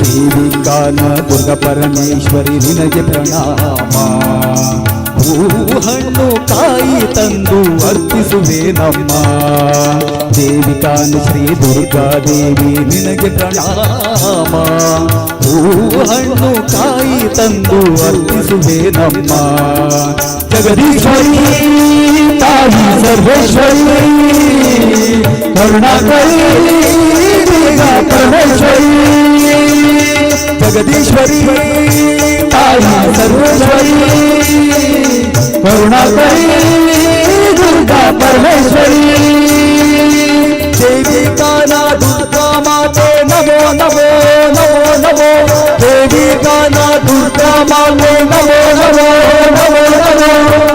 ದೇವಿಕಾನ ದುರ್ಗ ಪರಮೇಶ್ವರಿ ನಿನಗೆ ಪ್ರಣಾಮ. ಹಣ್ಣು ಕಾಯಿ ತಂದು ಅರ್ಪಿಸುವೆ ನಮ್ಮ ದೇವಿಕಾನ ಶ್ರೀ ದುರ್ಗಾ ದೇವಿ ನಿನಗೆ ಪ್ರಣಾಮ. ಹಣ್ಣು ಕಾಯಿ ತಂದು ಅರ್ಪಿಸುವೆ ನಮ್ಮ ಜಗದೀಶ್ವರಿ ತಾಯಿ ಸರ್ವೇಶ್ವರಿ ಕರುಣಾಕರಿ ಪರಮೇಶ್ವರಿ ಜಗದೀಶ್ವರಿ ತಾಯಿ ಸರ್ವೇಶ್ವರಿ ಕರುಣಾಕರಿ ದುರ್ಗಾ ಪರಮೇಶ್ವರಿ ದೇವಿಕಾನ ದುರ್ಗಾ ಮಾತೆ ನಮೋ ನಮೋ ನಮೋ ನಮೋ ದೇವಿಕಾನ ದುರ್ಗಾ ಮಾತೆ ನಮೋ ನಮೋ ನಮೋ ನಮೋ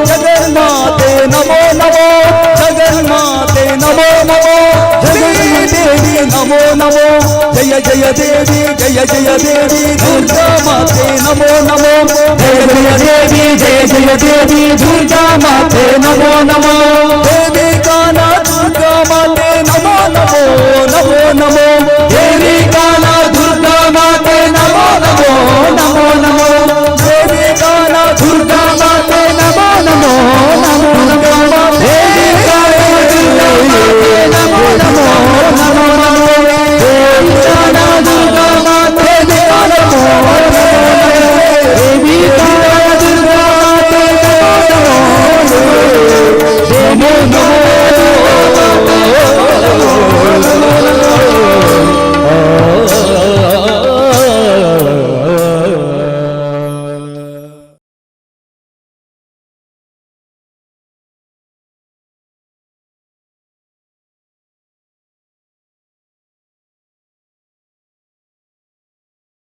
ಜಗನ್ಮಾತೆ ನಮೋ ನಮೋ ಜಗನ್ಮಾತೆ ನಮೋ ನಮೋ ದೇವಿ ನಮೋ ನಮೋ ಜಯ ಜಯ ದೇವಿ ಜಯ ಜಯ ದೇವಿ ದುರ್ಗಾ ಮಾತೆ ನಮೋ ನಮೋ ಜಯ ಜಯ ದೇವಿ ಜಯ ಜಯ ದೇವಿ ದುರ್ಗಾ ಮಾತೆ ನಮೋ ನಮೋ